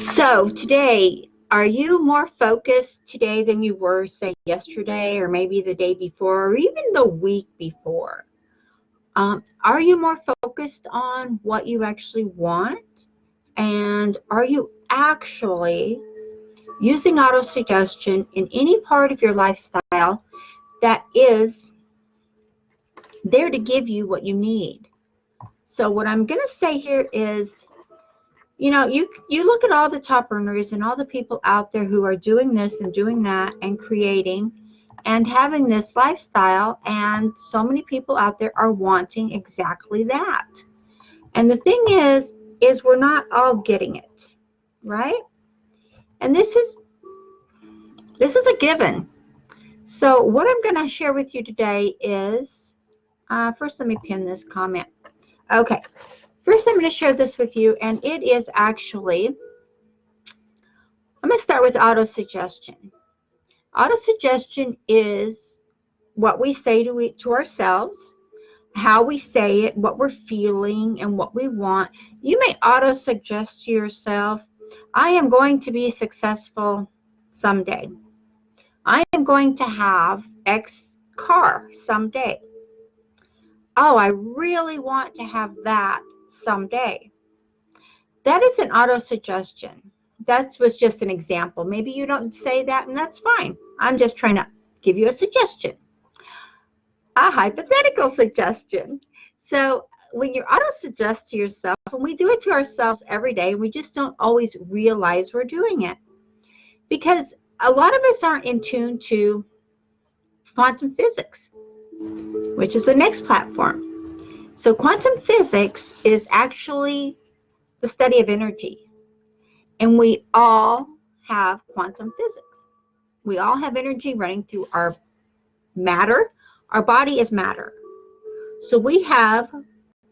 So today, are you more focused today than you were, say, yesterday, or maybe the day before, or even the week before? Are you more focused on what you actually want? And are you actually using autosuggestion in any part of your lifestyle that is there to give you what you need? So what I'm going to say here is, you look at all the top earners and all the people out there who are doing this and doing that and creating and having this lifestyle, and so many people out there are wanting exactly that. And the thing is we're not all getting it, right? And this is a given. So what I'm going to share with you today is, first let me pin this comment. Okay, first I'm going to share this with you, and it is actually, I'm going to start with autosuggestion. Autosuggestion is what we say to ourselves, how we say it, what we're feeling, and what we want. You may auto-suggest to yourself, I am going to be successful someday. I am going to have X car someday. Oh, I really want to have that someday. That is an auto-suggestion. That was just an example. Maybe you don't say that, and that's fine. I'm just trying to give you a suggestion. A hypothetical suggestion. So when you auto-suggest to yourself, and we do it to ourselves every day, we just don't always realize we're doing it. Because a lot of us aren't in tune to quantum physics, which is the next platform. So quantum physics is actually the study of energy. And we all have quantum physics. We all have energy running through our matter. Our body is matter. So we have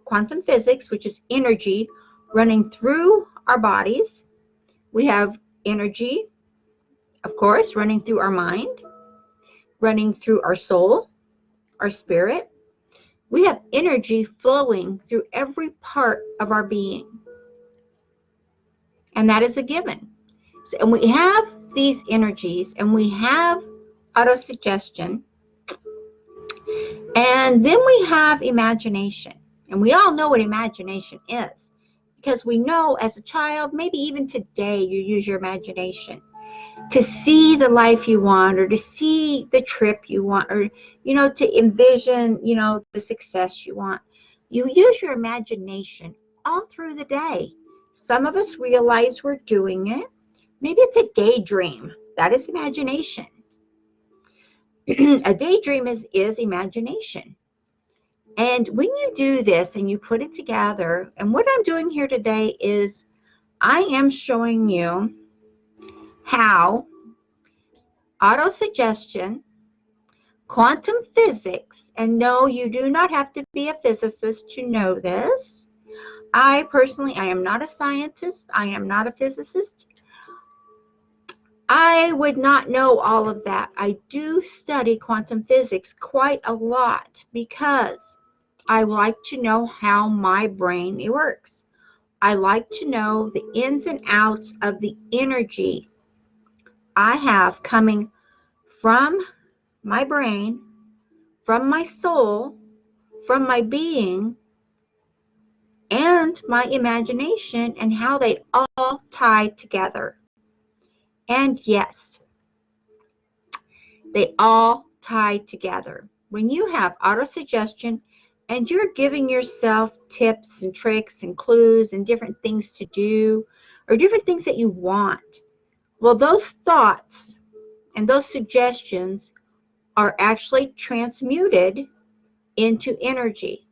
quantum physics, which is energy running through our bodies. We have energy, of course, running through our mind, running through our soul, our spirit. We have energy flowing through every part of our being. And that is a given. So, and we have these energies, and we have autosuggestion, and then we have imagination. And we all know what imagination is, because we know as a child, maybe even today, you use your imagination to see the life you want, or to see the trip you want, or, to envision, the success you want. You use your imagination all through the day. Some of us realize we're doing it. Maybe it's a daydream. That is imagination. A daydream is imagination. And when you do this and you put it together, and what I'm doing here today is I am showing you how autosuggestion, quantum physics, and no, you do not have to be a physicist to know this. I am not a scientist. I am not a physicist. I would not know all of that. I do study quantum physics quite a lot because I like to know how my brain works. I like to know the ins and outs of the energy I have coming from my brain, from my soul, from my being, and my imagination, and how they all tie together. And yes, they all tie together. When you have autosuggestion and you're giving yourself tips and tricks and clues and different things to do, or different things that you want, well, those thoughts and those suggestions are actually transmuted into energy.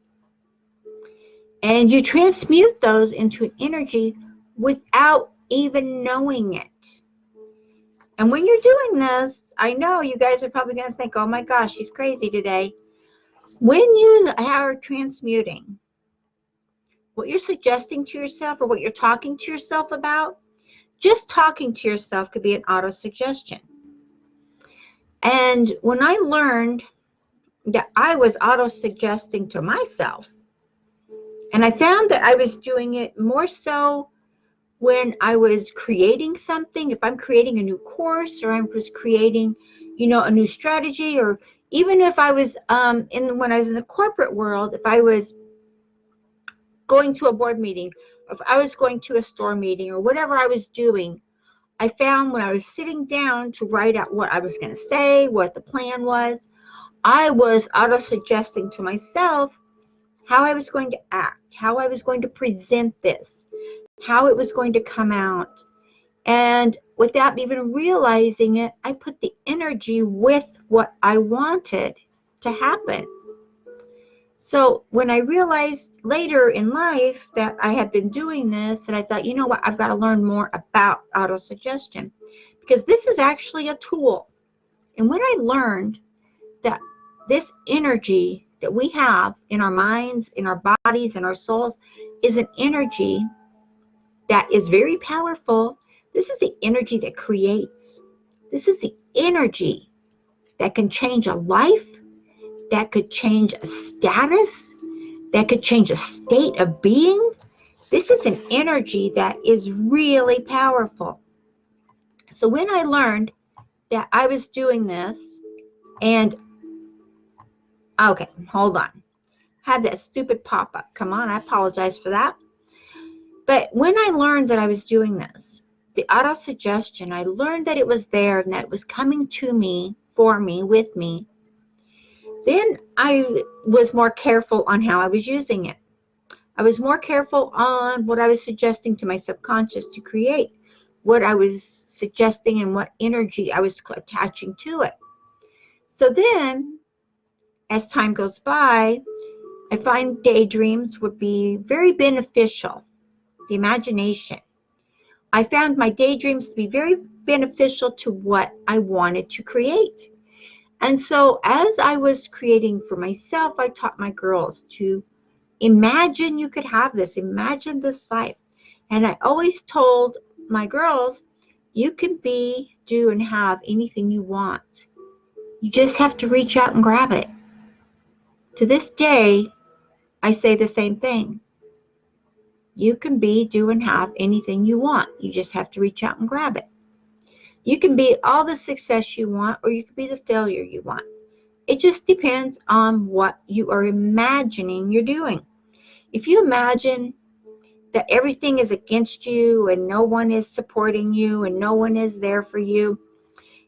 And you transmute those into an energy without even knowing it. And when you're doing this, I know you guys are probably going to think, oh my gosh, she's crazy today. When you are transmuting, what you're suggesting to yourself or what you're talking to yourself about, just talking to yourself could be an auto-suggestion. And when I learned that I was auto-suggesting to myself, and I found that I was doing it more so when I was creating something, if I'm creating a new course or I was creating, a new strategy, or even if I was when I was in the corporate world, if I was going to a board meeting, if I was going to a store meeting or whatever I was doing, I found when I was sitting down to write out what I was going to say, what the plan was, I was auto-suggesting to myself how I was going to act, how I was going to present this, how it was going to come out. And without even realizing it, I put the energy with what I wanted to happen. So when I realized later in life that I had been doing this, and I thought, you know what, I've got to learn more about autosuggestion, because this is actually a tool. And when I learned that this energy that we have in our minds, in our bodies, in our souls is an energy that is very powerful. This is the energy that creates. This is the energy that can change a life, that could change a status, that could change a state of being. This is an energy that is really powerful. So when I learned that I was doing this, and okay, hold on. Had that stupid pop-up. Come on, I apologize for that. But when I learned that I was doing this, the auto-suggestion, I learned that it was there and that it was coming to me, for me, with me. Then I was more careful on how I was using it. I was more careful on what I was suggesting to my subconscious to create, what I was suggesting and what energy I was attaching to it. So then, as time goes by, I find daydreams would be very beneficial. The imagination. I found my daydreams to be very beneficial to what I wanted to create. And so as I was creating for myself, I taught my girls to imagine you could have this, imagine this life. And I always told my girls, you can be, do, and have anything you want. You just have to reach out and grab it. To this day, I say the same thing. You can be, do, and have anything you want. You just have to reach out and grab it. You can be all the success you want, or you can be the failure you want. It just depends on what you are imagining you're doing. If you imagine that everything is against you and no one is supporting you and no one is there for you,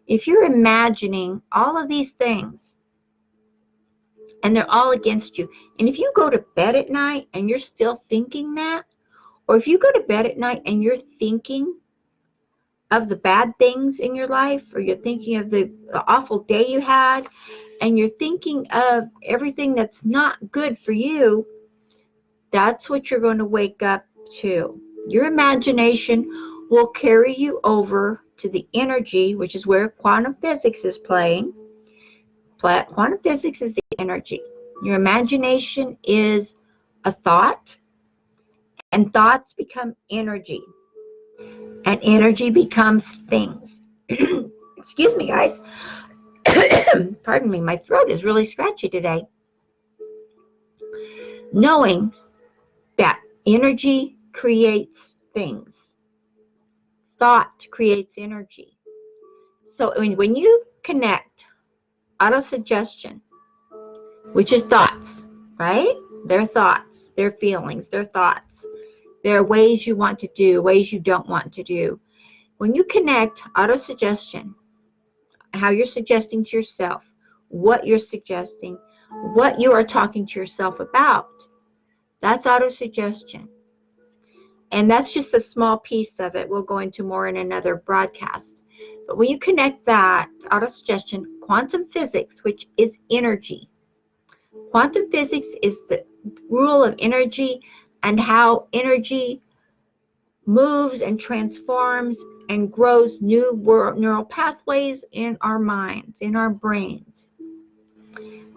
if you're imagining all of these things and they're all against you, and if you go to bed at night and you're still thinking that, or if you go to bed at night and you're thinking of the bad things in your life, or you're thinking of the awful day you had, and you're thinking of everything that's not good for you, that's what you're going to wake up to. Your imagination will carry you over to the energy, which is where quantum physics is playing. Quantum physics is the energy. Your imagination is a thought, and thoughts become energy. And energy becomes things. Excuse me, guys. Pardon me, my throat is really scratchy today. Knowing that energy creates things. Thought creates energy. So when you connect autosuggestion, which is thoughts, right? They're thoughts, they're feelings, they're thoughts. There are ways you want to do, ways you don't want to do. When you connect autosuggestion, how you're suggesting to yourself, what you're suggesting, what you are talking to yourself about, that's autosuggestion. And that's just a small piece of it. We'll go into more in another broadcast. But when you connect that to autosuggestion, quantum physics, which is energy. Quantum physics is the rule of energy and how energy moves and transforms and grows new neural pathways in our minds, in our brains.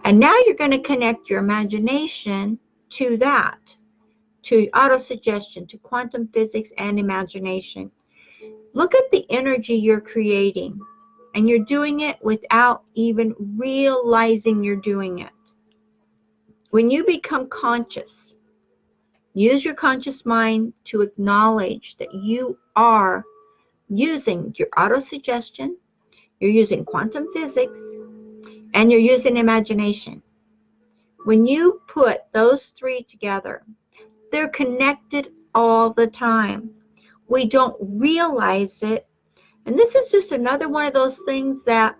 And now you're going to connect your imagination to that, to autosuggestion, to quantum physics and imagination. Look at the energy you're creating, and you're doing it without even realizing you're doing it. When you become conscious Use your conscious mind to acknowledge that you are using your auto-suggestion, you're using quantum physics, and you're using imagination. When you put those three together, they're connected all the time. We don't realize it. And this is just another one of those things that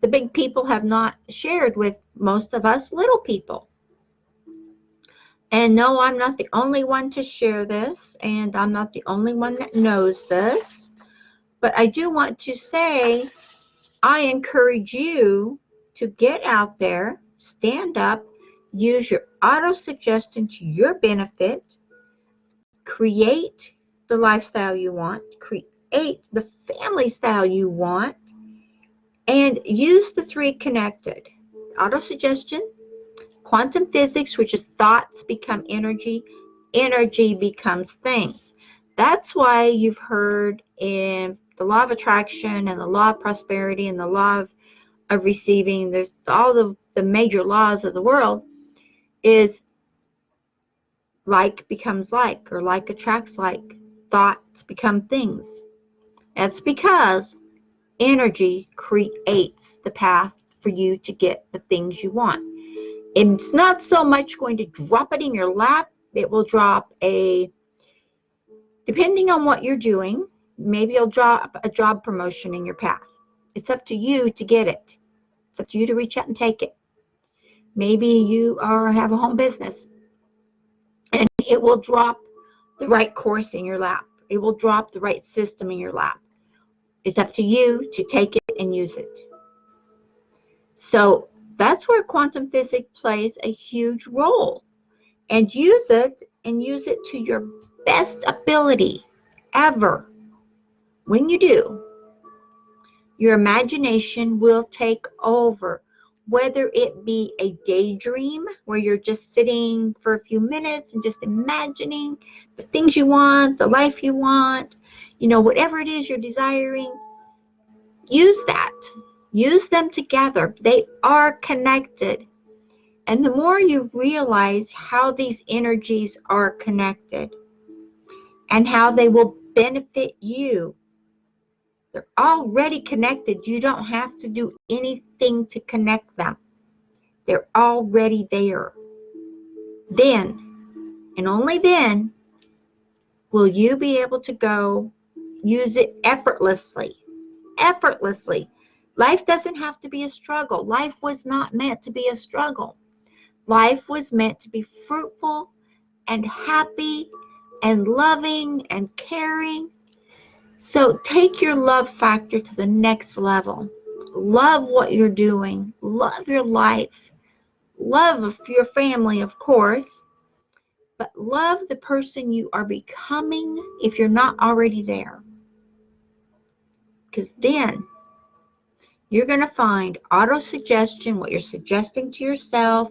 the big people have not shared with most of us little people. And no, I'm not the only one to share this, and I'm not the only one that knows this. But I do want to say, I encourage you to get out there, stand up, use your auto-suggestion to your benefit, create the lifestyle you want, create the family style you want, and use the three connected. Auto-suggestion, quantum physics, which is thoughts become energy, energy becomes things. That's why you've heard in the law of attraction and the law of prosperity and the law of receiving, there's all the major laws of the world, is like becomes like, or like attracts like. Thoughts become things. That's because energy creates the path for you to get the things you want. It's not so much going to drop it in your lap. It will drop depending on what you're doing, maybe it'll drop a job promotion in your path. It's up to you to get it. It's up to you to reach out and take it. Maybe you have a home business, and it will drop the right course in your lap. It will drop the right system in your lap. It's up to you to take it and use it. So that's where quantum physics plays a huge role. And use it to your best ability ever. When you do, your imagination will take over. Whether it be a daydream where you're just sitting for a few minutes and just imagining the things you want, the life you want, whatever it is you're desiring, use that. Use them together. They are connected. And the more you realize how these energies are connected and how they will benefit you, they're already connected. You don't have to do anything to connect them. They're already there. Then, and only then, will you be able to go use it effortlessly. Effortlessly. Life doesn't have to be a struggle. Life was not meant to be a struggle. Life was meant to be fruitful and happy and loving and caring. So take your love factor to the next level. Love what you're doing. Love your life. Love your family, of course. But love the person you are becoming if you're not already there. Because then you're going to find auto-suggestion, what you're suggesting to yourself.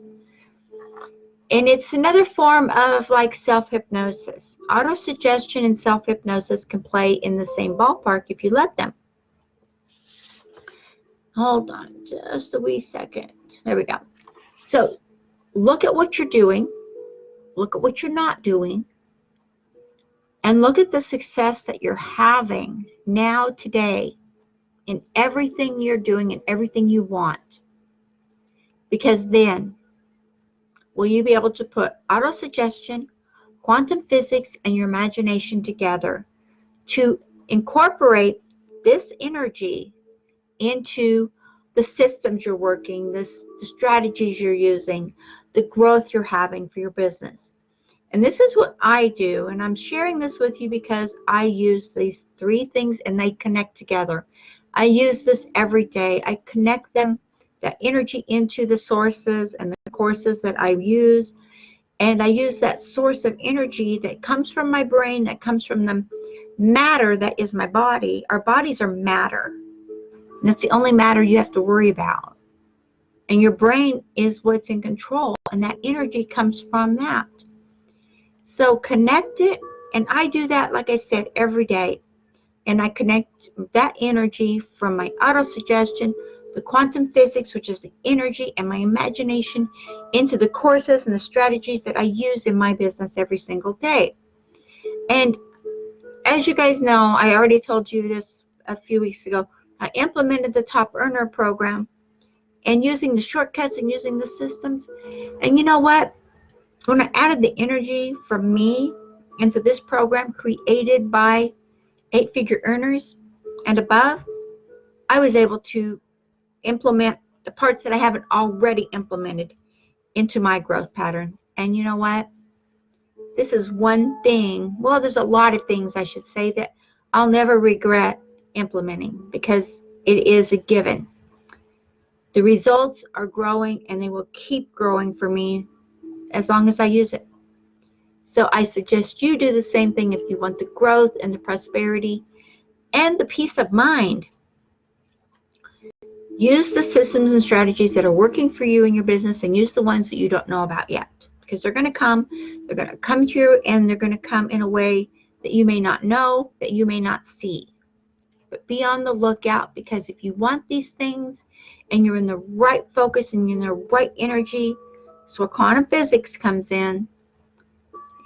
And it's another form of like self-hypnosis. Auto-suggestion and self-hypnosis can play in the same ballpark if you let them. Hold on just a wee second. There we go. So look at what you're doing. Look at what you're not doing. And look at the success that you're having now today in everything you're doing and everything you want. Because then will you be able to put auto-suggestion, quantum physics, and your imagination together to incorporate this energy into the systems you're working, the strategies you're using, the growth you're having for your business. And this is what I do, and I'm sharing this with you because I use these three things and they connect together. I use this every day. I connect them, that energy, into the sources and the courses that I use. And I use that source of energy that comes from my brain, that comes from the matter that is my body. Our bodies are matter. And that's the only matter you have to worry about. And your brain is what's in control. And that energy comes from that. So connect it. And I do that, like I said, every day. And I connect that energy from my auto-suggestion, the quantum physics, which is the energy and my imagination, into the courses and the strategies that I use in my business every single day. And as you guys know, I already told you this a few weeks ago, I implemented the Top Earner program and using the shortcuts and using the systems. And you know what? When I added the energy from me into this program created by 8-figure earners and above, I was able to implement the parts that I haven't already implemented into my growth pattern. And you know what? This is one thing, well, there's a lot of things I should say that I'll never regret implementing because it is a given. The results are growing and they will keep growing for me as long as I use it. So I suggest you do the same thing if you want the growth and the prosperity and the peace of mind. Use the systems and strategies that are working for you in your business and use the ones that you don't know about yet. Because they're going to come to you, and they're going to come in a way that you may not know, that you may not see. But be on the lookout, because if you want these things and you're in the right focus and you're in the right energy, that's where quantum physics comes in.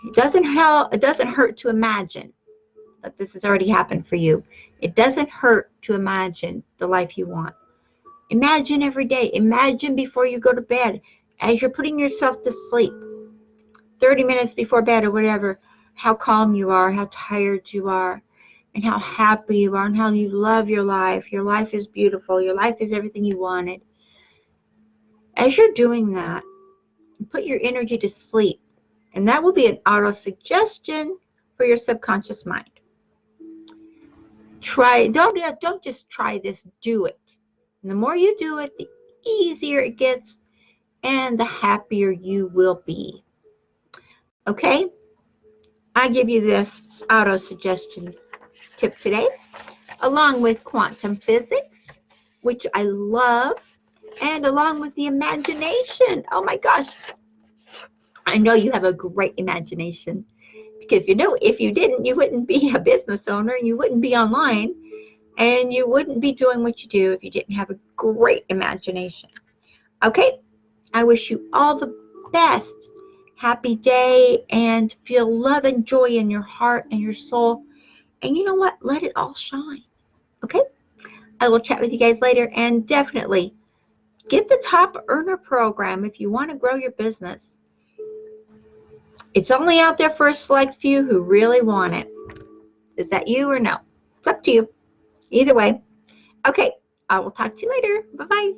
It doesn't hurt to imagine that this has already happened for you. It doesn't hurt to imagine the life you want. Imagine every day. Imagine before you go to bed, as you're putting yourself to sleep, 30 minutes before bed or whatever, how calm you are, how tired you are, and how happy you are, and how you love your life. Your life is beautiful. Your life is everything you wanted. As you're doing that, put your energy to sleep, and that will be an auto-suggestion for your subconscious mind. Don't just try this, do it. And the more you do it, the easier it gets, and the happier you will be. Okay? I give you this auto-suggestion tip today, along with quantum physics, which I love, and along with the imagination. Oh my gosh. I know you have a great imagination, because if you didn't, you wouldn't be a business owner, you wouldn't be online, and you wouldn't be doing what you do if you didn't have a great imagination. Okay? I wish you all the best. Happy day, and feel love and joy in your heart and your soul. And you know what? Let it all shine. Okay? I will chat with you guys later, and definitely get the Top Earner program if you want to grow your business. It's only out there for a select few who really want it. Is that you or no? It's up to you. Either way. Okay, I will talk to you later. Bye-bye.